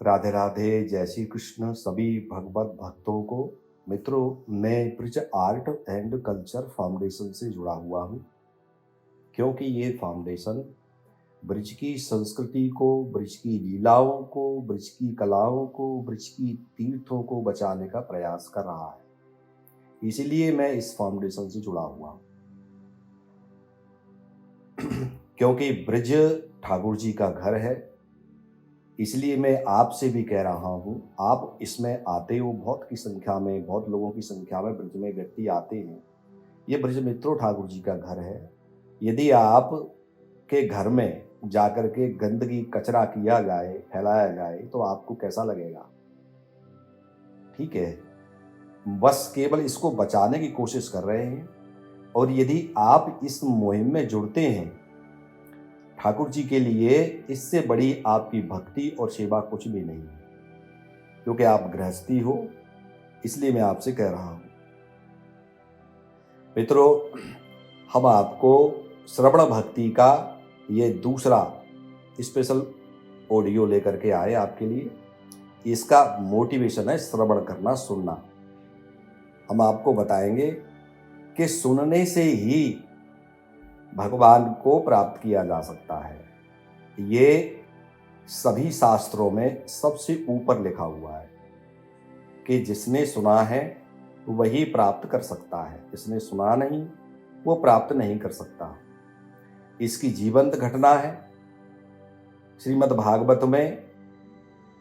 राधे राधे, जय श्री कृष्ण सभी भगवत भक्तों को। मित्रों, मैं bridge art and culture foundation से जुड़ा हुआ हूँ, क्योंकि ये फाउंडेशन ब्रिज की संस्कृति को, ब्रिज की लीलाओं को, ब्रिज की कलाओं को, ब्रिज की तीर्थों को बचाने का प्रयास कर रहा है। इसीलिए मैं इस फाउंडेशन से जुड़ा हुआ हूँ। क्योंकि ब्रिज ठाकुर जी का घर है, इसलिए मैं आपसे भी कह रहा हूँ, आप इसमें आते हो। बहुत की संख्या में, बहुत लोगों की संख्या में ब्रिज में व्यक्ति आते हैं। ये ब्रिज मित्रों ठाकुर जी का घर है। यदि आप के घर में जाकर के गंदगी कचरा किया जाए, फैलाया जाए, तो आपको कैसा लगेगा? ठीक है, बस केवल इसको बचाने की कोशिश कर रहे हैं। और यदि आप इस मुहिम में जुड़ते हैं ठाकुर जी के लिए, इससे बड़ी आपकी भक्ति और सेवा कुछ भी नहीं है। क्योंकि आप गृहस्थी हो, इसलिए मैं आपसे कह रहा हूं। मित्रों, हम आपको श्रवण भक्ति का ये दूसरा स्पेशल ऑडियो लेकर के आए आपके लिए। इसका मोटिवेशन है श्रवण करना, सुनना। हम आपको बताएंगे कि सुनने से ही भगवान को प्राप्त किया जा सकता है। ये सभी शास्त्रों में सबसे ऊपर लिखा हुआ है कि जिसने सुना है वही प्राप्त कर सकता है, जिसने सुना नहीं वो प्राप्त नहीं कर सकता। इसकी जीवंत घटना है। श्रीमद् भागवत में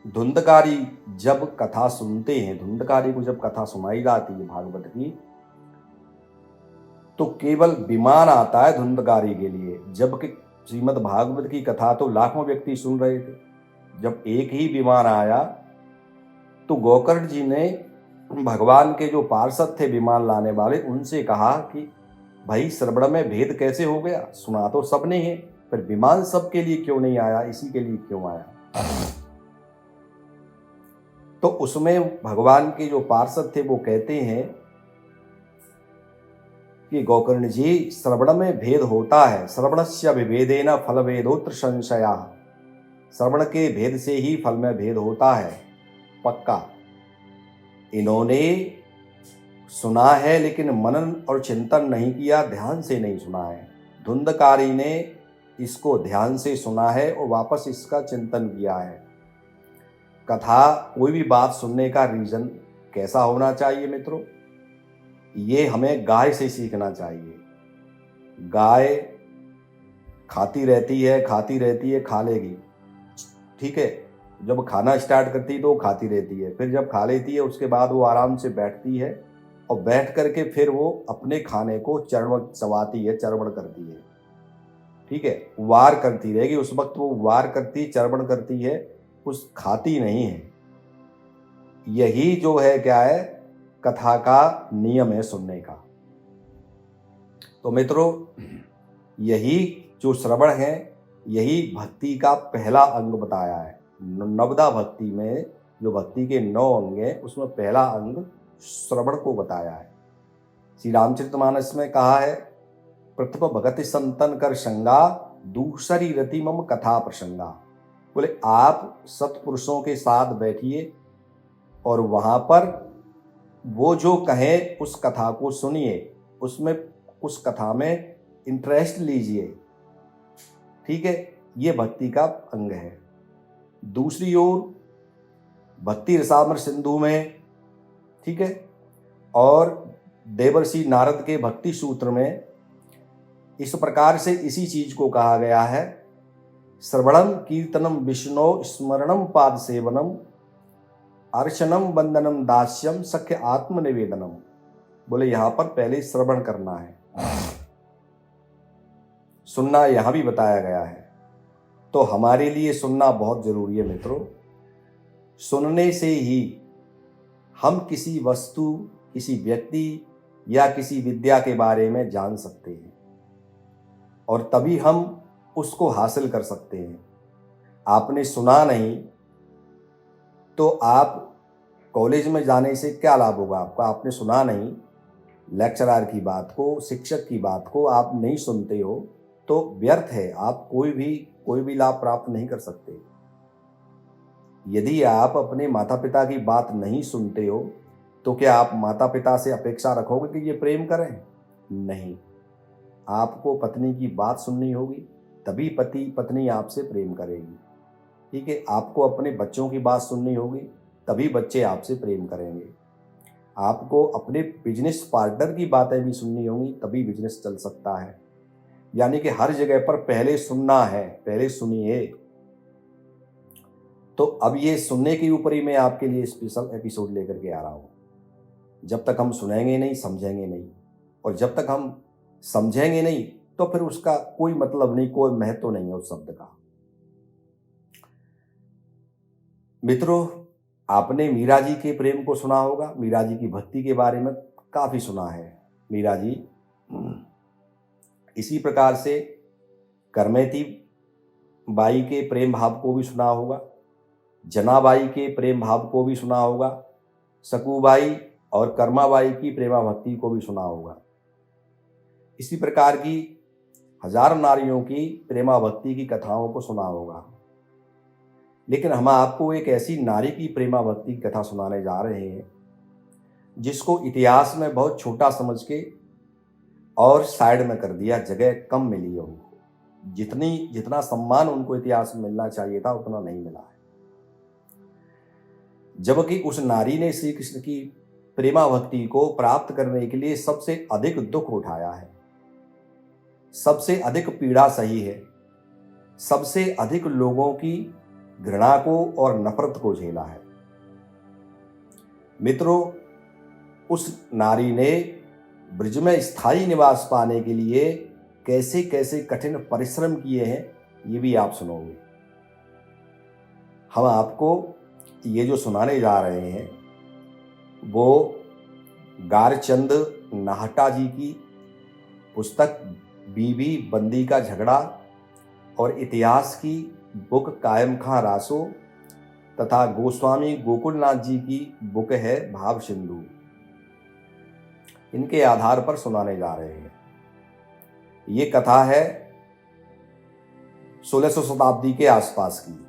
धुंधकारी जब कथा सुनते हैं, धुंधकारी को जब कथा सुनाई जाती है भागवत की, तो केवल विमान आता है धुंधकारी के लिए, जबकि श्रीमद् भागवत की कथा तो लाखों व्यक्ति सुन रहे थे। जब एक ही विमान आया तो गोकर्ण जी ने भगवान के जो पार्षद थे विमान लाने वाले, उनसे कहा कि भाई श्रवण में भेद कैसे हो गया? सुना तो सबने है, पर विमान सबके लिए क्यों नहीं आया, इसी के लिए क्यों आया? तो उसमें भगवान के जो पार्षद थे वो कहते हैं कि गोकर्ण जी, श्रवण में भेद होता है। श्रवणस्य विभेदेन फल भेदोत्र संशया। श्रवण के भेद से ही फल में भेद होता है, पक्का। इन्होंने सुना है लेकिन मनन और चिंतन नहीं किया, ध्यान से नहीं सुना है। धुंधकारी ने इसको ध्यान से सुना है और वापस इसका चिंतन किया है। कथा, कोई भी बात सुनने का रीजन कैसा होना चाहिए मित्रों? ये हमें गाय से सीखना चाहिए। गाय खाती रहती है, खाती रहती है, खा लेगी, ठीक है। जब खाना स्टार्ट करती है तो वो खाती रहती है, फिर जब खा लेती है उसके बाद वो आराम से बैठती है और बैठ करके फिर वो अपने खाने को चरवण चबाती है, चरवण करती है, ठीक है। वार करती रहेगी, उस वक्त वो वार करती, चरवण करती है, उस खाती नहीं है। यही जो है क्या है, कथा का नियम है सुनने का। तो मित्रों, यही जो श्रवण है, यही भक्ति का पहला अंग बताया है। नवदा भक्ति में जो भक्ति के 9 अंग हैं, उसमें पहला अंग श्रवण को बताया है। श्री रामचरितमानस में कहा है, प्रथम भगति संतन कर संगा, दूसरी रति मम कथा प्रसंगा। बोले आप सत्पुरुषों के साथ बैठिए और वहां पर वो जो कहे उस कथा को सुनिए, उसमें उस कथा में इंटरेस्ट लीजिए, ठीक है। ये भक्ति का अंग है। दूसरी ओर भक्ति रसामृत सिंधु में, ठीक है, और देवर्षि नारद के भक्ति सूत्र में इस प्रकार से इसी चीज को कहा गया है, श्रवणम कीर्तनम विष्णु स्मरणम पाद सेवनम अर्चनम वंदनम दास्यम सख्य आत्मनिवेदनम। बोले यहां पर पहले श्रवण करना है, सुनना यहां भी बताया गया है। तो हमारे लिए सुनना बहुत जरूरी है मित्रों। सुनने से ही हम किसी वस्तु, किसी व्यक्ति या किसी विद्या के बारे में जान सकते हैं और तभी हम उसको हासिल कर सकते हैं। आपने सुना नहीं तो आप कॉलेज में जाने से क्या लाभ होगा आपका? आपने सुना नहीं, लेक्चरर की बात को, शिक्षक की बात को आप नहीं सुनते हो तो व्यर्थ है, आप कोई भी लाभ प्राप्त नहीं कर सकते। यदि आप अपने माता पिता की बात नहीं सुनते हो तो क्या आप माता पिता से अपेक्षा रखोगे कि ये प्रेम करें? नहीं। आपको पत्नी की बात सुननी होगी, तभी पति पत्नी आपसे प्रेम करेगी। ठीक है, आपको अपने बच्चों की बात सुननी होगी, तभी बच्चे आपसे प्रेम करेंगे। आपको अपने बिजनेस पार्टनर की बातें भी सुननी होंगी, तभी बिजनेस चल सकता है। यानी कि हर जगह पर पहले सुनना है, पहले सुनिए। तो अब ये सुनने के ऊपर ही मैं आपके लिए स्पेशल एपिसोड लेकर के आ रहा हूँ। जब तक हम सुनेंगे नहीं, समझेंगे नहीं, और जब तक हम समझेंगे नहीं तो फिर उसका कोई मतलब नहीं, कोई महत्व नहीं है उस शब्द का। मित्रों, आपने मीरा जी के प्रेम को सुना होगा, मीरा जी की भक्ति के बारे में काफी सुना है। मीरा जी इसी प्रकार से करमेती बाई के प्रेम भाव को भी सुना होगा, जनाबाई के प्रेम भाव को भी सुना होगा, सकूबाई और कर्माबाई की प्रेमा भक्ति को भी सुना होगा। इसी प्रकार की हजारों नारियों की प्रेमा भक्ति की कथाओं को सुना होगा। लेकिन हम आपको एक ऐसी नारी की प्रेमा भक्ति की कथा सुनाने जा रहे हैं जिसको इतिहास में बहुत छोटा समझ के और साइड में कर दिया, जगह कम मिली है उनको। जितना सम्मान उनको इतिहास में मिलना चाहिए था उतना नहीं मिला है। जबकि उस नारी ने श्री कृष्ण की प्रेमा भक्ति को प्राप्त करने के लिए सबसे अधिक दुख उठाया है, सबसे अधिक पीड़ा सही है, सबसे अधिक लोगों की घृणा को और नफरत को झेला है। मित्रों, उस नारी ने ब्रज में स्थायी निवास पाने के लिए कैसे कैसे कठिन परिश्रम किए हैं ये भी आप सुनोगे। हम आपको ये जो सुनाने जा रहे हैं वो गारचंद नाहटा जी की पुस्तक बीबी बंदी का झगड़ा और इतिहास की बुक कायम खां रासो तथा गोस्वामी गोकुलनाथ जी की बुक है भाव सिंधु, इनके आधार पर सुनाने जा रहे हैं। ये कथा है 1600 शताब्दी के आसपास की,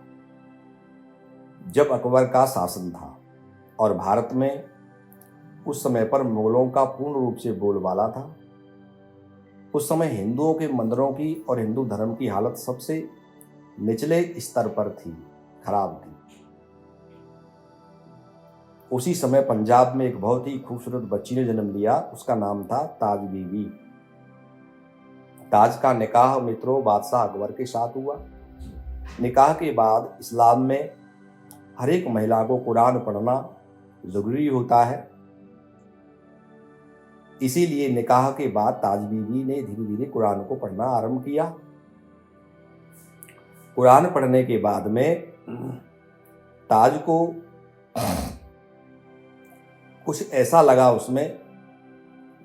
जब अकबर का शासन था और भारत में उस समय पर मुगलों का पूर्ण रूप से बोलबाला था। उस समय हिंदुओं के मंदिरों की और हिंदू धर्म की हालत सबसे निचले स्तर पर थी, खराब थी। उसी समय पंजाब में एक बहुत ही खूबसूरत बच्ची ने जन्म लिया, उसका नाम था ताज बीबी। ताज का निकाह मित्रों बादशाह अकबर के साथ हुआ। निकाह के बाद इस्लाम में हर एक महिला को कुरान पढ़ना जरूरी होता है। इसीलिए निकाह के बाद ताज बीबी ने धीरे धीरे कुरान को पढ़ना आरंभ किया। कुरान पढ़ने के बाद में ताज को कुछ ऐसा लगा उसमें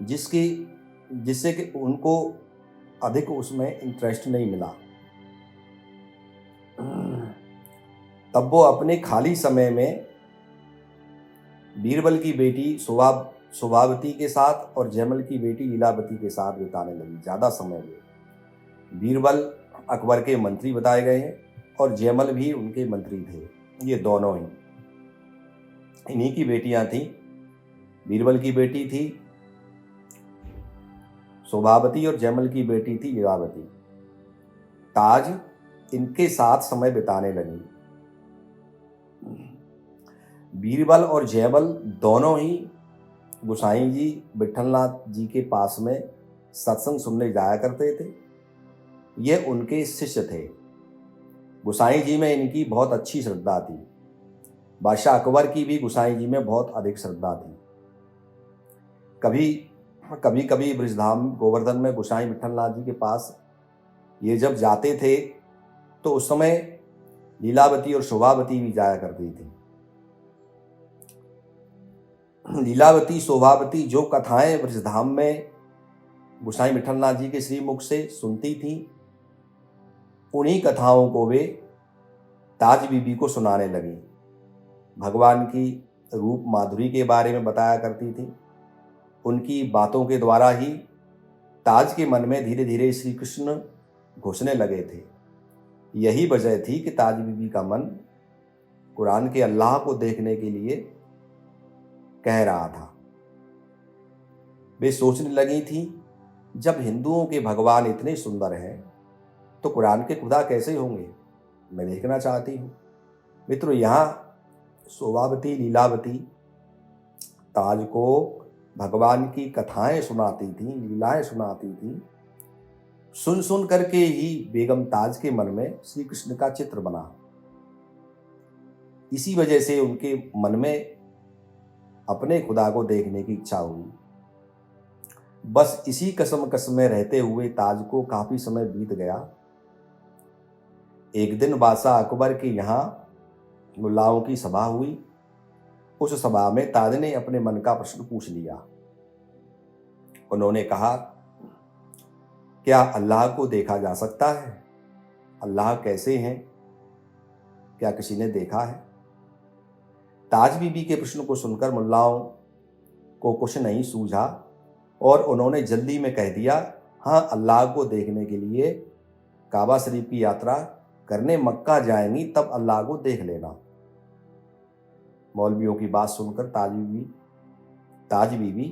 जिससे कि उनको अधिक उसमें इंटरेस्ट नहीं मिला। तब वो अपने खाली समय में बीरबल की बेटी शोभावती के साथ और जयमल की बेटी लीलावती के साथ बिताने लगी ज़्यादा समय में। बीरबल अकबर के मंत्री बताए गए हैं और जयमल भी उनके मंत्री थे, ये दोनों ही। इन्हीं की बेटियां थीं। बीरबल की बेटी थी शोभावती और जयमल की बेटी थी लीलावती। ताज इनके साथ समय बिताने लगी। बीरबल और जयमल दोनों ही गोसाई जी विठलनाथ जी के पास में सत्संग सुनने जाया करते थे। ये उनके शिष्य थे। गोसाई जी में इनकी बहुत अच्छी श्रद्धा थी। बादशाह अकबर की भी गोसाई जी में बहुत अधिक श्रद्धा थी। कभी ब्रजधाम गोवर्धन में गोसाई विठलनाथ जी के पास ये जब जाते थे तो उस समय लीलावती और शोभावती भी जाया करती थी। लीलावती शोभावती जो कथाएं ब्रजधाम में गोसाई विठलनाथ जी के श्रीमुख से सुनती थी, उन्हीं कथाओं को वे ताज बीबी को सुनाने लगी। भगवान की रूप माधुरी के बारे में बताया करती थी। उनकी बातों के द्वारा ही ताज के मन में धीरे धीरे श्री कृष्ण घुसने लगे थे। यही वजह थी कि ताज बीबी का मन कुरान के अल्लाह को देखने के लिए कह रहा था। वे सोचने लगी थी, जब हिंदुओं के भगवान इतने सुंदर हैं तो कुरान के खुदा कैसे होंगे, मैं देखना चाहती हूँ। मित्रों, यहाँ शोभावती लीलावती ताज को भगवान की कथाएं सुनाती थी, लीलाएं सुनाती थी। सुन सुन करके ही बेगम ताज के मन में श्री कृष्ण का चित्र बना। इसी वजह से उनके मन में अपने खुदा को देखने की इच्छा हुई। बस इसी कसम में रहते हुए ताज को काफी समय बीत गया। एक दिन बादशाह अकबर के यहाँ मुल्लाओं की सभा हुई। उस सभा में ताज ने अपने मन का प्रश्न पूछ लिया। उन्होंने कहा, क्या अल्लाह को देखा जा सकता है? अल्लाह कैसे हैं? क्या किसी ने देखा है? ताज बीबी के प्रश्न को सुनकर मुल्लाओं को कुछ नहीं सूझा और उन्होंने जल्दी में कह दिया, हाँ, अल्लाह को देखने के लिए काबा शरीफ की यात्रा करने मक्का जाएंगी, तब अल्लाह को देख लेना। मौलवियों की बात सुनकर ताज बीबी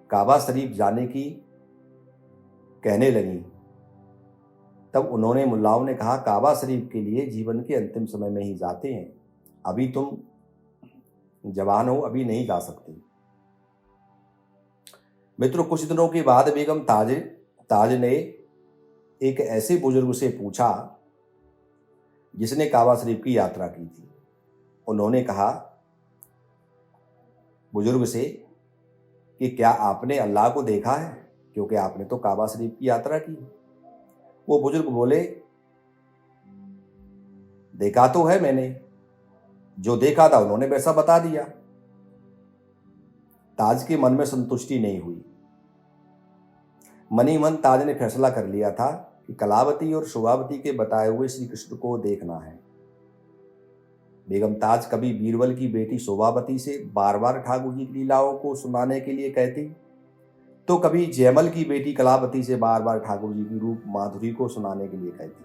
काबा शरीफ जाने की कहने लगी। तब उन्होंने मुल्लाओं ने कहा, काबा शरीफ के लिए जीवन के अंतिम समय में ही जाते हैं, अभी तुम जवान हो, अभी नहीं जा सकती। मित्रों, कुछ दिनों के बाद बेगम ताज ने एक ऐसे बुजुर्ग से पूछा जिसने काबा शरीफ की यात्रा की थी। उन्होंने कहा बुजुर्ग से कि क्या आपने अल्लाह को देखा है, क्योंकि आपने तो काबा शरीफ की यात्रा की। वो बुजुर्ग बोले, देखा तो है मैंने, जो देखा था उन्होंने वैसा बता दिया। ताज के मन में संतुष्टि नहीं हुई। मनी मन ताज ने फैसला कर लिया था कि कलावती और शोभावती के बताए हुए श्री कृष्ण को देखना है। बेगम ताज कभी बीरबल की बेटी शोभावती से बार बार ठाकुर जी की लीलाओं को सुनाने के लिए कहती, तो कभी जयमल की बेटी कलावती से बार बार ठाकुर जी की रूप माधुरी को सुनाने के लिए कहती।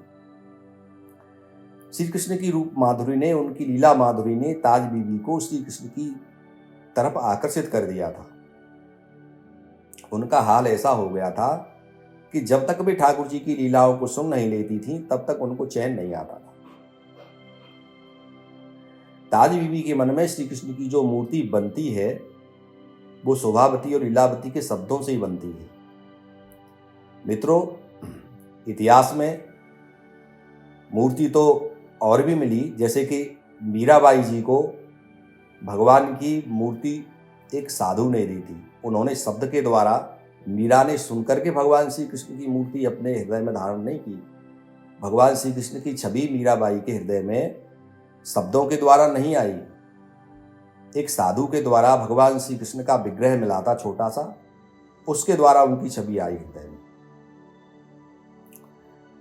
श्री कृष्ण की रूप माधुरी ने, उनकी लीला माधुरी ने ताज बीबी को श्री कृष्ण की तरफ आकर्षित कर दिया था। उनका हाल ऐसा हो गया था कि जब तक वे ठाकुर जी की लीलाओं को सुन नहीं लेती थी, तब तक उनको चैन नहीं आता था। ताज बीबी के मन में श्री कृष्ण की जो मूर्ति बनती है वो शोभावती और लीलावती के शब्दों से ही बनती है। मित्रों, इतिहास में मूर्ति तो और भी मिली, जैसे कि मीराबाई जी को भगवान की मूर्ति एक साधु ने दी थी। उन्होंने शब्द के द्वारा, मीरा ने सुनकर के भगवान श्री कृष्ण की मूर्ति अपने हृदय में धारण नहीं की। भगवान श्री कृष्ण की छवि मीराबाई के हृदय में शब्दों के द्वारा नहीं आई, एक साधु के द्वारा भगवान श्री कृष्ण का विग्रह मिला था छोटा सा, उसके द्वारा उनकी छवि आई हृदय में।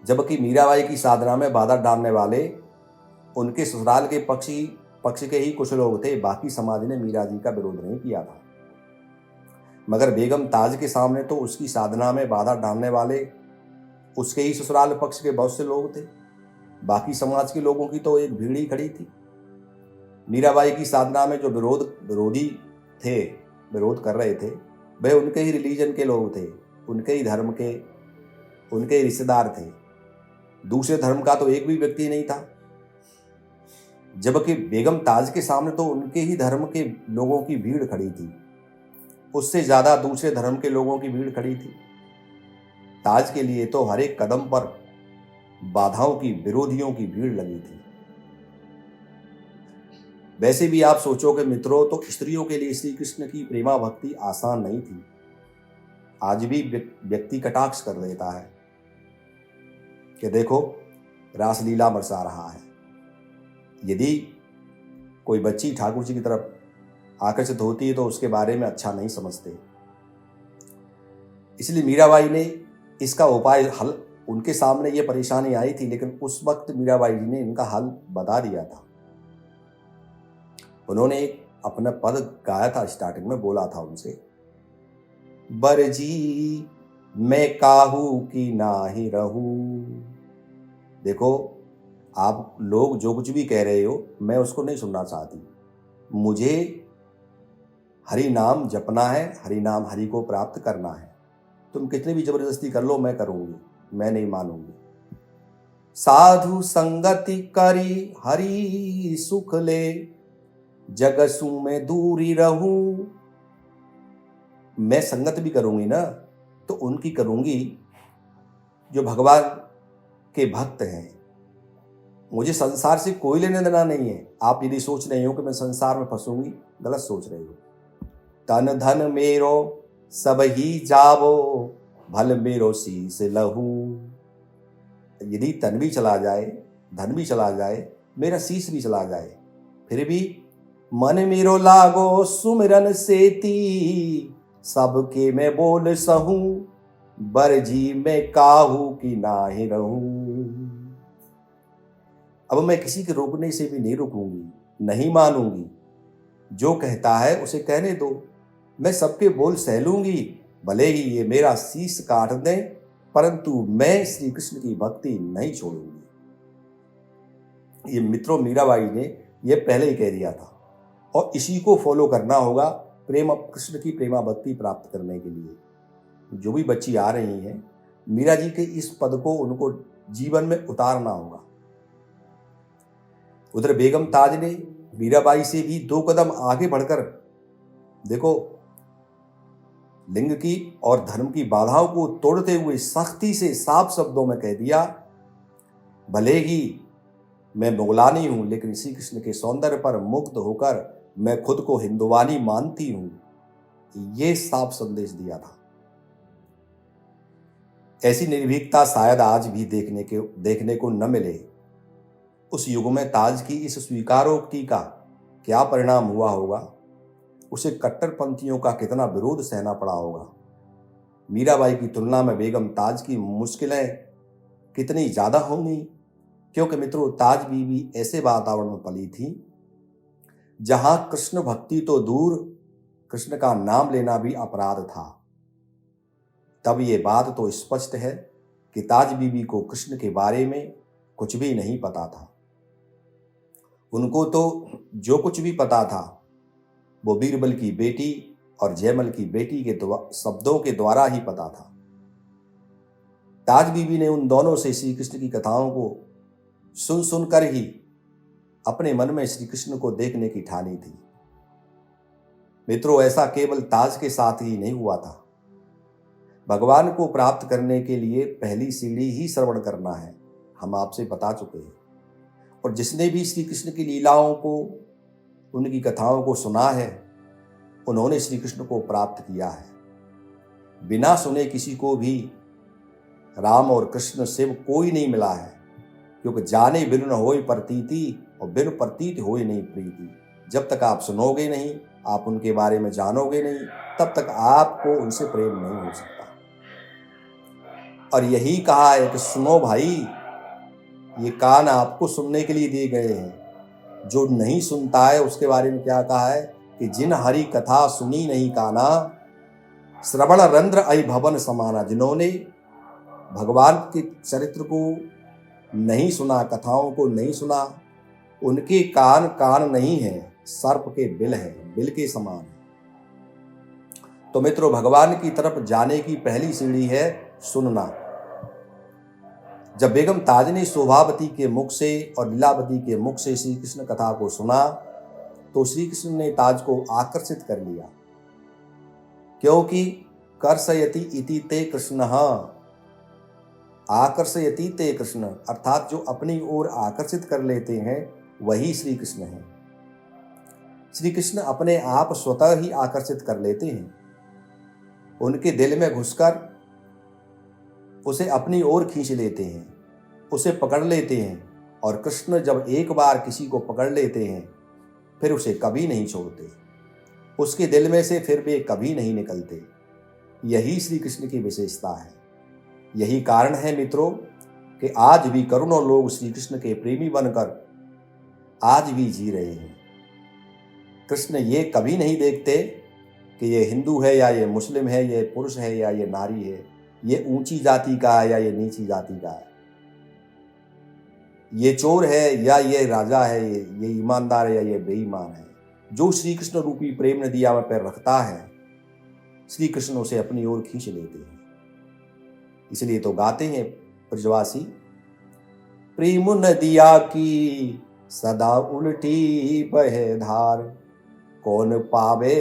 जबकि मीराबाई की साधना में बाधा डालने वाले उनके ससुराल के पक्ष के ही कुछ लोग थे। बाकी समाज ने मीरा जी का विरोध नहीं किया था। मगर बेगम ताज के सामने तो उसकी साधना में बाधा डालने वाले उसके ही ससुराल पक्ष के बहुत से लोग थे। बाकी समाज के लोगों की तो एक भीड़ ही खड़ी थी। मीराबाई की साधना में जो विरोधी थे, विरोध कर रहे थे, वह उनके ही रिलीजन के लोग थे, उनके ही धर्म के, उनके ही रिश्तेदार थे। दूसरे धर्म का तो एक भी व्यक्ति नहीं था। जबकि बेगम ताज के सामने तो उनके ही धर्म के लोगों की भीड़ खड़ी थी, उससे ज्यादा दूसरे धर्म के लोगों की भीड़ खड़ी थी। ताज के लिए तो हर एक कदम पर बाधाओं की, विरोधियों की भीड़ लगी थी। वैसे भी आप सोचोगे मित्रों, तो स्त्रियों के लिए श्री कृष्ण की प्रेमा भक्ति आसान नहीं थी। आज भी व्यक्ति कटाक्ष कर देता है कि देखो रासलीला बरसा रहा है। यदि कोई बच्ची ठाकुर जी की तरफ आकर्षित होती है तो उसके बारे में अच्छा नहीं समझते। इसलिए मीराबाई ने इसका उपाय हल, उनके सामने ये परेशानी आई थी, लेकिन उस वक्त मीराबाई जी ने इनका हल बता दिया था। उन्होंने एक अपना पद गाया था, स्टार्टिंग में बोला था उनसे, बरजी मैं काहू की नाही रहूं। देखो, आप लोग जो कुछ भी कह रहे हो मैं उसको नहीं सुनना चाहती। मुझे हरि नाम जपना है, हरि नाम हरि को प्राप्त करना है। तुम कितनी भी जबरदस्ती कर लो, मैं करूंगी, मैं नहीं मानूंगी। साधु संगति करी हरि सुख ले, जगसु में दूरी रहूं। मैं संगत भी करूंगी ना, तो उनकी करूंगी जो भगवान के भक्त हैं। मुझे संसार से कोई लेना देना नहीं है। आप यदि सोच रहे हो कि मैं संसार में फंसूंगी, गलत सोच रहे हो। तन धन मेरो सब ही जावो, भल मेरो शीस लहू। यदि तन भी चला जाए, धन भी चला जाए, मेरा शीश भी चला जाए, फिर भी मन मेरो लागो सुमिरन सेती, सबके मैं बोल सहूं, बरजी में काहू की नाहि रहूं। अब मैं किसी के रोकने से भी नहीं रुकूंगी, नहीं मानूंगी। जो कहता है उसे कहने दो। मैं सबके बोल सह लूंगी, भले ही ये मेरा शीश काट दें, परंतु मैं श्री कृष्ण की भक्ति नहीं छोड़ूंगी। ये मित्रों मीराबाई ने ये पहले ही कह दिया था, और इसी को फॉलो करना होगा प्रेम कृष्ण की प्रेमा भक्ति प्राप्त करने के लिए। जो भी बच्ची आ रही हैं, मीरा जी के इस पद को उनको जीवन में उतारना होगा। उधर बेगम ताज ने मीराबाई से भी 2 कदम आगे बढ़कर देखो, लिंग की और धर्म की बाधाओं को तोड़ते हुए सख्ती से साफ शब्दों में कह दिया, भले ही मैं मुगलानी हूं, लेकिन श्री कृष्ण के सौंदर्य पर मुग्ध होकर मैं खुद को हिंदुवानी मानती हूं। ये साफ संदेश दिया था। ऐसी निर्भीकता शायद आज भी देखने को न मिले। उस युग में ताज की इस स्वीकारोक्ति का क्या परिणाम हुआ होगा, उसे कट्टरपंथियों का कितना विरोध सहना पड़ा होगा। मीराबाई की तुलना में बेगम ताज की मुश्किलें कितनी ज़्यादा होंगी, क्योंकि मित्रों ताज बीबी ऐसे वातावरण में पली थी जहां कृष्ण भक्ति तो दूर, कृष्ण का नाम लेना भी अपराध था। तब ये बात तो स्पष्ट है कि ताज बीबी को कृष्ण के बारे में कुछ भी नहीं पता था। उनको तो जो कुछ भी पता था वो बीरबल की बेटी और जयमल की बेटी के शब्दों के द्वारा ही पता था। ताज बीबी ने उन दोनों से श्री कृष्ण की कथाओं को सुन सुनकर ही अपने मन में श्री कृष्ण को देखने की ठानी थी। मित्रों, ऐसा केवल ताज के साथ ही नहीं हुआ था। भगवान को प्राप्त करने के लिए पहली सीढ़ी ही श्रवण करना है, हम आपसे बता चुके हैं। और जिसने भी श्री कृष्ण की लीलाओं को, उनकी कथाओं को सुना है, उन्होंने श्री कृष्ण को प्राप्त किया है। बिना सुने किसी को भी राम और कृष्ण शिव कोई नहीं मिला है, क्योंकि जाने बिनु न होई प्रतीति और बिनु प्रतीत होई नहीं प्रीति। जब तक आप सुनोगे नहीं, आप उनके बारे में जानोगे नहीं, तब तक आपको उनसे प्रेम नहीं हो सकता। और यही कहा है कि सुनो भाई, ये कान आपको सुनने के लिए दिए गए हैं। जो नहीं सुनता है उसके बारे में क्या कहा है कि जिन हरि कथा सुनी नहीं काना, श्रवण रंध्र अय भवन समाना। जिन्होंने भगवान के चरित्र को नहीं सुना, कथाओं को नहीं सुना, उनके कान कान नहीं है, सर्प के बिल है, बिल के समान है। तो मित्रों, भगवान की तरफ जाने की पहली सीढ़ी है सुनना। जब बेगम ताज ने शोभावती के मुख से और लीलावती के मुख से श्री कृष्ण कथा को सुना, तो श्री कृष्ण ने ताज को आकर्षित कर लिया, क्योंकि कर्षयति इति ते कृष्ण, आकर्षयति ते कृष्ण, अर्थात जो अपनी ओर आकर्षित कर लेते हैं वही श्री कृष्ण हैं। श्री कृष्ण अपने आप स्वतः ही आकर्षित कर लेते हैं। उनके दिल में घुसकर उसे अपनी ओर खींच लेते हैं, उसे पकड़ लेते हैं। और कृष्ण जब एक बार किसी को पकड़ लेते हैं फिर उसे कभी नहीं छोड़ते, उसके दिल में से फिर वे कभी नहीं निकलते। यही श्री कृष्ण की विशेषता है। यही कारण है मित्रों कि आज भी करोड़ों लोग श्री कृष्ण के प्रेमी बनकर आज भी जी रहे हैं। कृष्ण ये कभी नहीं देखते कि ये हिंदू है या ये मुस्लिम है, ये पुरुष है या ये नारी है, ये ऊंची जाति का है या ये नीची जाति का है। ये चोर है या ये राजा है, ये ईमानदार है या ये बेईमान है, जो श्री कृष्ण रूपी प्रेम नदिया में पैर रखता है, श्री कृष्ण उसे अपनी ओर खींच लेते हैं। इसलिए तो गाते हैं ब्रजवासी, प्रेम नदिया की सदा उल्टी बहे धार, कौन पावे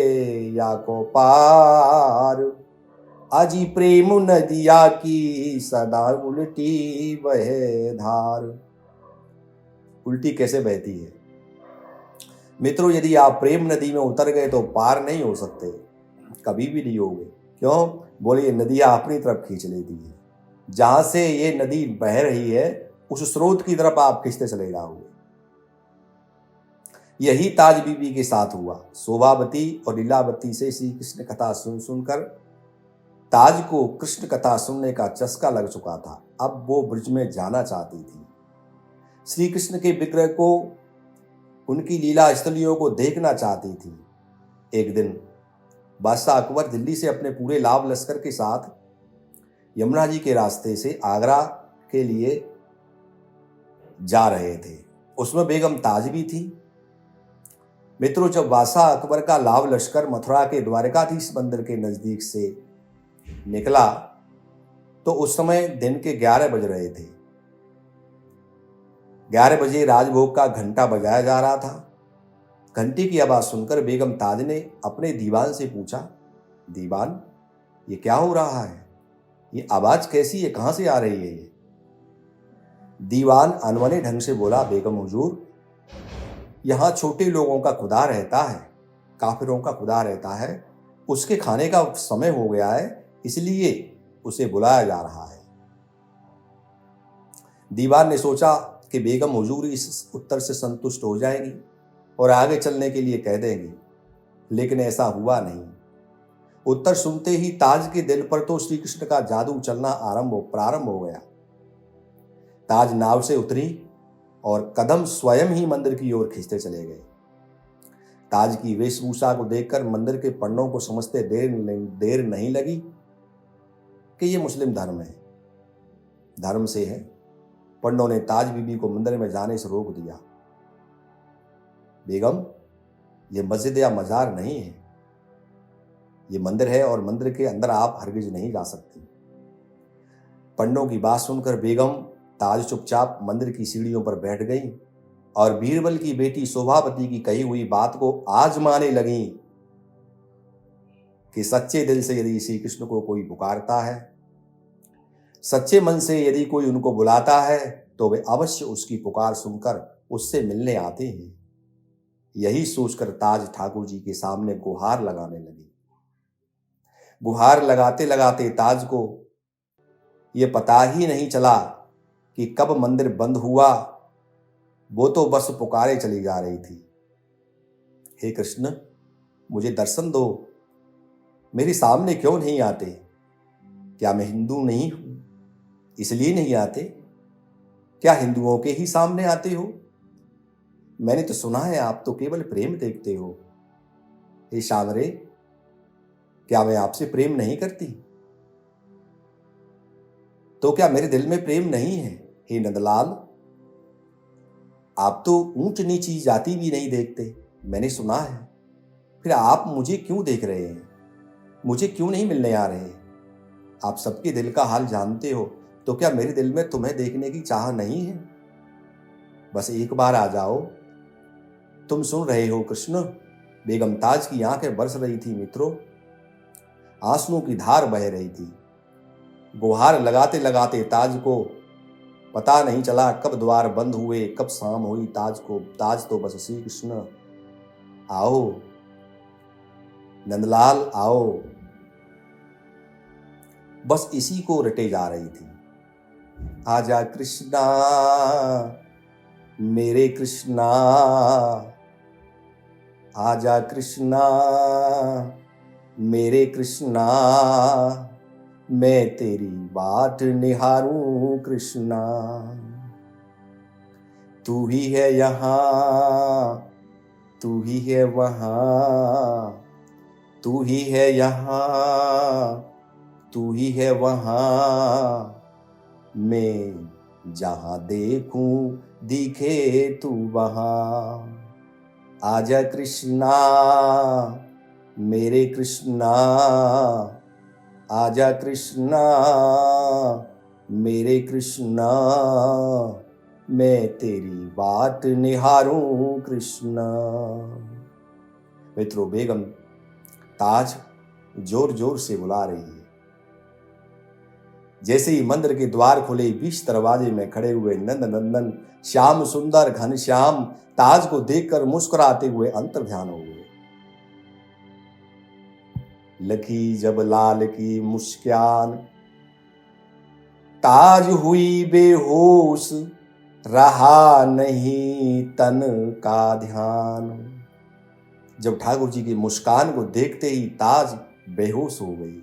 या को पार, आजी प्रेम नदिया की सदा उल्टी बहे धार। उल्टी कैसे बहती है मित्रों? यदि आप प्रेम नदी में उतर गए तो पार नहीं हो सकते, कभी भी नहीं होगे। क्यों? बोले ये नदियां अपनी तरफ खींच लेती है। जहां से ये नदी बह रही है उस स्रोत की तरफ आप खींचते चले जाओगे। यही ताज बीबी के साथ हुआ। शोभावती और लीलावती से श्री कृष्ण कथा सुन सुनकर ताज को कृष्ण कथा सुनने का चस्का लग चुका था। अब वो ब्रज में जाना चाहती थी, श्री कृष्ण के विग्रह को, उनकी लीला स्थलियों को देखना चाहती थी। एक दिन बादशाह अकबर दिल्ली से अपने पूरे लाभ लश्कर के साथ यमुना जी के रास्ते से आगरा के लिए जा रहे थे। उसमें बेगम ताज भी थी। मित्रों, जब बादशाह अकबर का लाभ लश्कर मथुरा के द्वारकाधीश मंदिर के नजदीक से निकला तो उस समय दिन के 11 बज रहे थे। 11 बजे राजभोग का घंटा बजाया जा रहा था। घंटी की आवाज सुनकर बेगम ताज ने अपने दीवान से पूछा, दीवान ये क्या हो रहा है? ये आवाज कैसी है? कहां से आ रही है ये? दीवान अनवने ढंग से बोला, बेगम हुजूर, यहां छोटे लोगों का खुदा रहता है, काफिरों का खुदा रहता है। उसके खाने का समय हो गया है, इसलिए उसे बुलाया जा रहा है। दीवान ने सोचा कि बेगम हुजूर इस उत्तर से संतुष्ट हो जाएंगी और आगे चलने के लिए कह देंगी, लेकिन ऐसा हुआ नहीं। उत्तर सुनते ही ताज के दिल पर तो श्री कृष्ण का जादू चलना प्रारंभ हो गया। ताज नाव से उतरी और कदम स्वयं ही मंदिर की ओर खींचते चले गए। ताज की वेशभूषा को देखकर मंदिर के पंडों को समझते देर नहीं लगी कि ये मुस्लिम धर्म से है। पंडों ने ताज बीबी को मंदिर में जाने से रोक दिया। बेगम, ये मस्जिद या मजार नहीं है, ये मंदिर है और मंदिर के अंदर आप हरगिज नहीं जा सकती। पंडों की बात सुनकर बेगम ताज चुपचाप मंदिर की सीढ़ियों पर बैठ गई और बीरबल की बेटी शोभावती की कही हुई बात को आजमाने लगी कि सच्चे दिल से यदि श्री कृष्ण को कोई पुकारता है, सच्चे मन से यदि कोई उनको बुलाता है, तो वे अवश्य उसकी पुकार सुनकर उससे मिलने आते हैं। यही सोचकर ताज ठाकुर जी के सामने गुहार लगाने लगी। गुहार लगाते लगाते ताज को ये पता ही नहीं चला कि कब मंदिर बंद हुआ। वो तो बस पुकारे चली जा रही थी, हे कृष्ण मुझे दर्शन दो, मेरे सामने क्यों नहीं आते? क्या मैं हिंदू नहीं हूं इसलिए नहीं आते? क्या हिंदुओं के ही सामने आते हो? मैंने तो सुना है आप तो केवल प्रेम देखते हो। हे शावरे, क्या मैं आपसे प्रेम नहीं करती? तो क्या मेरे दिल में प्रेम नहीं है? हे नंदलाल, आप तो ऊंच नीची जाति भी नहीं देखते, मैंने सुना है। फिर आप मुझे क्यों देख रहे हैं? मुझे क्यों नहीं मिलने आ रहे? आप सबके दिल का हाल जानते हो, तो क्या मेरे दिल में तुम्हें देखने की चाह नहीं है? बस एक बार आ जाओ। तुम सुन रहे हो कृष्ण? बेगम ताज की आंखें बरस रही थी मित्रों, आंसुओं की धार बह रही थी। गुहार लगाते लगाते ताज को पता नहीं चला कब द्वार बंद हुए, कब शाम हुई। ताज तो बस श्री कृष्ण आओ, नंदलाल आओ, बस इसी को रटे जा रही थी। आजा कृष्णा मेरे कृष्णा, आजा कृष्णा मेरे कृष्णा, मैं तेरी बात निहारूं कृष्णा। तू ही है यहाँ, तू ही है वहाँ, तू ही है यहाँ, तू ही है वहाँ, मैं जहाँ देखूं दिखे तू वहाँ। आजा कृष्णा मेरे कृष्णा, आजा कृष्णा मेरे कृष्णा, मैं तेरी बात निहारूं कृष्णा। मित्रों, बेगम ताज जोर जोर से बुला रही है। जैसे ही मंदिर के द्वार खुले, 20 दरवाजे में खड़े हुए नंद नंदन श्याम सुंदर घनश्याम ताज को देखकर मुस्कुराते हुए अंतर्ध्यान हो गए। लखी जब लाल की मुस्कान, ताज हुई बेहोश, रहा नहीं तन का ध्यान। जब ठाकुर जी की मुस्कान को देखते ही ताज बेहोश हो गई।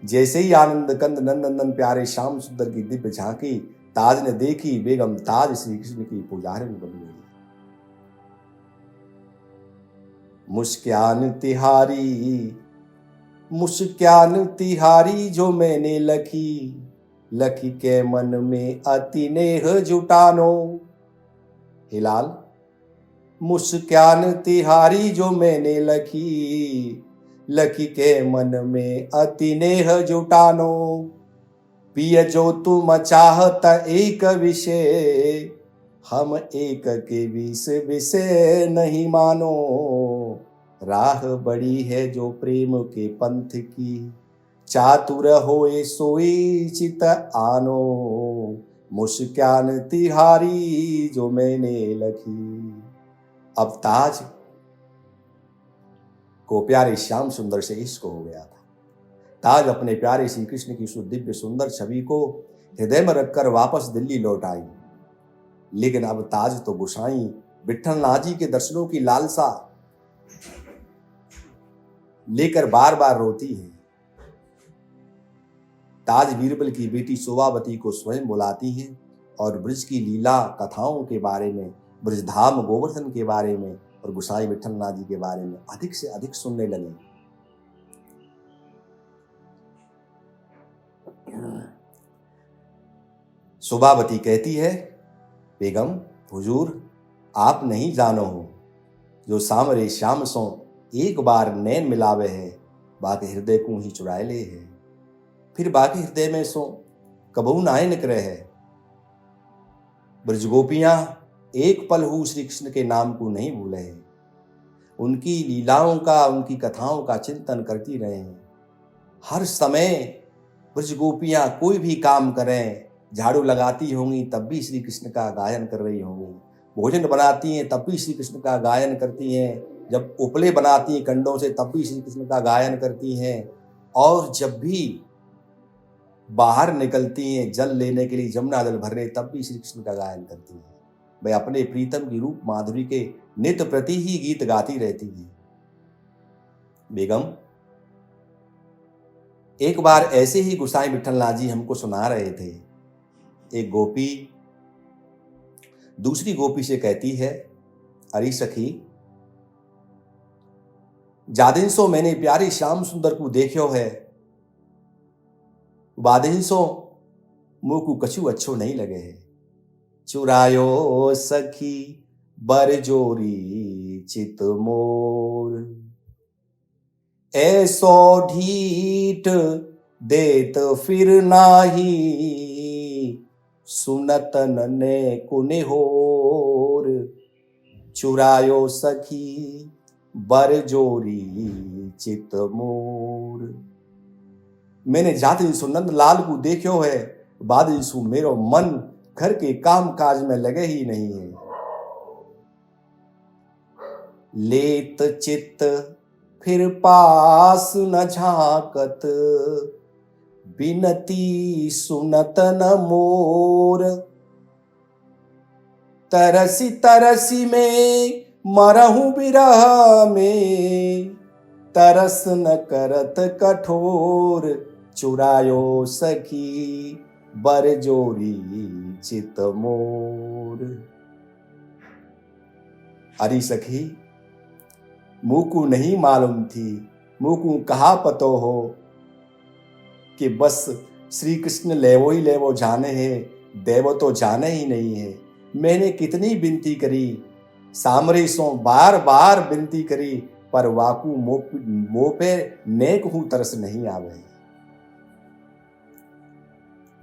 जैसे ही आनंद कंद नंदन प्यारे श्याम सुंदर की दिव्य झांकी ताज ने देखी, बेगम ताज श्री कृष्ण की पुजारिन बन गई। मुस्कान तिहारी, मुस्कान तिहारी जो मैंने लखी, लखी के मन में अति नेह जुटानो। हे लाल, मुस्कान तिहारी जो मैंने लखी, लखी के मन में अति नेह जुटानो। पिय जो तुम चाहत एक विषय, हम एक के 20 विषय नहीं मानो। राह बड़ी है जो प्रेम के पंथ की, चातुर होए सोई चित आनो। मुस्कान तिहारी जो मैंने लखी। अब ताज को प्यारे श्याम सुंदर से इश्क हो गया था। ताज अपने प्यारे श्री कृष्ण की सुदिव्य सुंदर छवि को हृदय में रखकर वापस दिल्ली लौट आई। लेकिन अब ताज तो गोसाई विठ्ठलनाथ जी के दर्शनों की लालसा लेकर बार बार रोती है। ताज बीरबल की बेटी शोभावती को स्वयं बुलाती है और ब्रज की लीला कथाओं के बारे में, ब्रजधाम गोवर्धन के बारे में और गोसाई विठ्ठलनाथ जी के बारे में अधिक से अधिक सुनने लगे। शोभावती कहती है, बेगम हुजूर, आप नहीं जानो हो, जो सामरे श्याम सो एक बार नैन मिलावे है, बाकी हृदय को ही चुराए ले है। फिर बाकी हृदय में सो कबहू नाए निकरे है। ब्रजगोपियां एक पल हु श्री कृष्ण के नाम को नहीं भूले हैं। उनकी लीलाओं का, उनकी कथाओं का चिंतन करती रहे हैं। हर समय ब्रजगोपियां कोई भी काम करें, झाड़ू लगाती होंगी तब भी श्री कृष्ण का गायन कर रही होंगी, भोजन बनाती हैं तब भी श्री कृष्ण का गायन करती हैं, जब उपले बनाती हैं कंडों से तब भी श्री कृष्ण का गायन करती हैं, और जब भी बाहर निकलती हैं जल लेने के लिए, जमुना जल भरने, तब भी श्री कृष्ण का गायन करती हैं। वे अपने प्रीतम की रूप माधुरी के नित्य प्रति ही गीत गाती रहती हैं। बेगम, एक बार ऐसे ही गोसाई विठ्ठलनाथ जी हमको सुना रहे थे। एक गोपी दूसरी गोपी से कहती है, अरे सखी, जादिन सो मैंने प्यारे श्याम सुंदर को देखो है, बादिन सो मुँह को कछु अच्छो नहीं लगे है। चुरायो सखी बरजोरी चित मोर, ऐसो ढीठ देत फिर नाही, सुनत नने कुने होर। चुरायो सखी बरजोरी चित मोर। मैंने जाति सुनंद लाल को देखो है, बाद सु मेरो मन घर के काम काज में लगे ही नहीं है। लेत चित्त फिर पास न झांकत, बिनती सुनत न मोर। तरसी तरसी में मरहूं बिरह में, तरस न करत कठोर। चुरायो सखी बरजोरी चित मोर। अरे सखी, मुँह को नहीं मालूम थी, मुँह को कहा पतो हो कि बस श्री कृष्ण लेवो ही लेवो जाने हैं, देवो तो जाने ही नहीं है। मैंने कितनी विनती करी, सामरे सो बार बार विनती करी, पर वाकू मोह पे नेक हूं तरस नहीं आवे।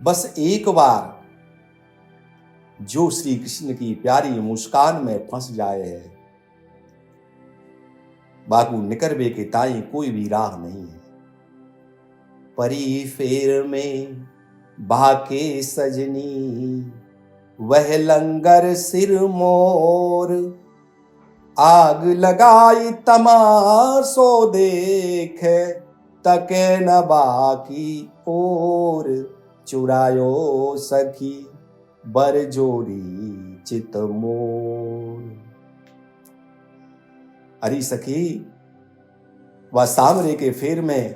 बस एक बार जो श्री कृष्ण की प्यारी मुस्कान में फंस जाए है, बाकू निकरबे के ताई कोई भी राह नहीं है। परी फेर में बाके सजनी, वह लंगर सिर मोर, आग लगाई तमाशो देख, तके न बाकी और, चुरायो सखी बरजोरी चित मोर। अरे सखी, वह सामरे के फेर में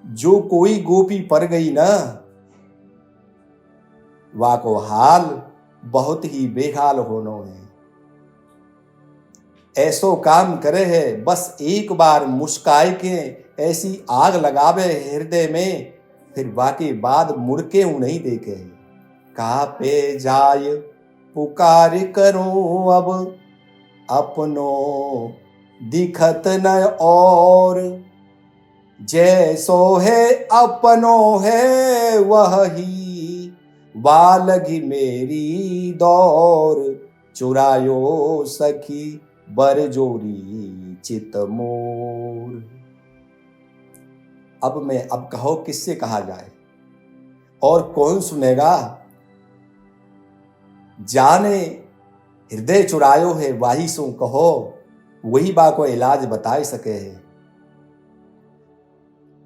जो कोई गोपी पर गई ना, वा को हाल बहुत ही बेहाल होनो है। ऐसो काम करे है, बस एक बार मुस्काए के ऐसी आग लगावे हृदय में, फिर वाके बाद मुड़के हूं नहीं देखे। कहा पे जाय पुकार करूं अब, अपनो दिखत न और, जैसो है अपनो है वह ही, बालगी मेरी दौर, चुरायो सखी बरजोरी चित मोर। अब कहो किससे कहा जाए और कौन सुनेगा। जाने हृदय चुरायो है वाही सो कहो, वही बा को इलाज बताए सके है।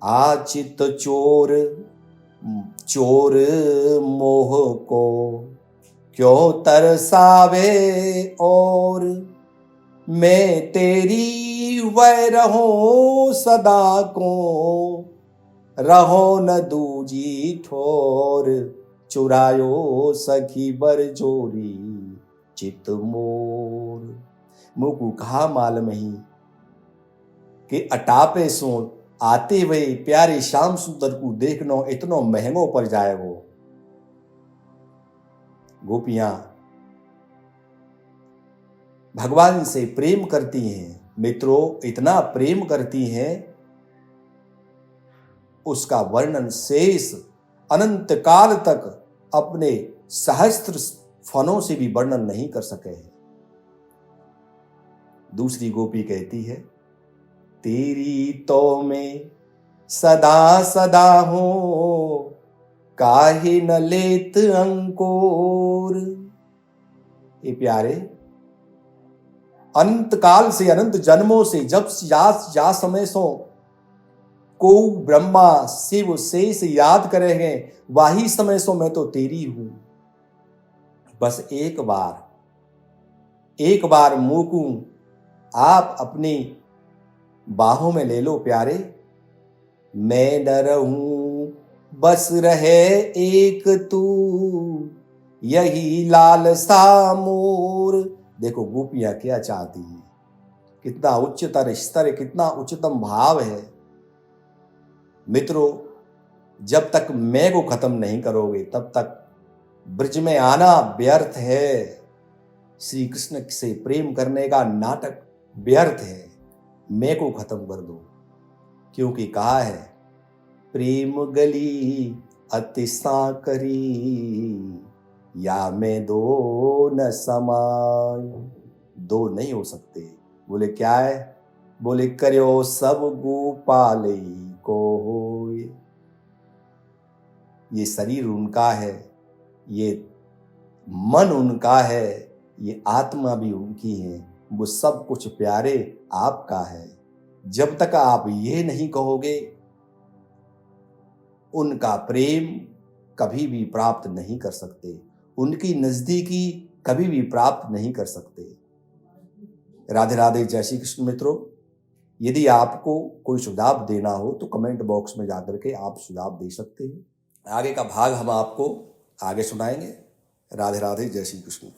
आचित चोर चोर मोह को क्यों तरसावे और, मैं तेरी वह रहूं सदा को, रहो न दूजी ठोर, चुरायो सखी बरजोरी चित मोर। मुकु कहा मालूम ही कि अटापे सो आते हुए प्यारे श्याम सुंदर को देखनो इतनो महंगो पड़ जाए। वो गोपियां भगवान से प्रेम करती हैं मित्रों, इतना प्रेम करती हैं उसका वर्णन शेष अनंत काल तक अपने सहस्त्र फनों से भी वर्णन नहीं कर सके हैं। दूसरी गोपी कहती है, तेरी तो मैं सदा सदा हूं, काहे न लेत अंकुर। ये प्यारे, अनंत काल से अनंत जन्मों से जब या समय सो को ब्रह्मा शिव शेष याद करेंगे, वही समय सो मैं तो तेरी हूं। बस एक बार मुकू आप अपनी बाहों में ले लो प्यारे। मैं न रहूं बस रहे एक तू, यही लालसा मोर। देखो गोपियां क्या चाहती है, कितना उच्चतर स्तर, कितना उच्चतम भाव है। मित्रों, जब तक मैं को खत्म नहीं करोगे तब तक ब्रज में आना व्यर्थ है। श्री कृष्ण से प्रेम करने का नाटक व्यर्थ है। मैं को खत्म कर दो, क्योंकि कहा है प्रेम गली अतिशा करी, या मैं दो न समाय। दो नहीं हो सकते। बोले क्या है? बोले करो सब गोपाल को होए। ये शरीर उनका है, ये मन उनका है, ये आत्मा भी उनकी है। वो सब कुछ प्यारे आपका है। जब तक आप ये नहीं कहोगे, उनका प्रेम कभी भी प्राप्त नहीं कर सकते, उनकी नजदीकी कभी भी प्राप्त नहीं कर सकते। राधे राधे। जय श्री कृष्ण। मित्रों, यदि आपको कोई सुझाव देना हो तो कमेंट बॉक्स में जाकर के आप सुझाव दे सकते हैं। आगे का भाग हम आपको आगे सुनाएंगे। राधे राधे। जय श्री कृष्ण।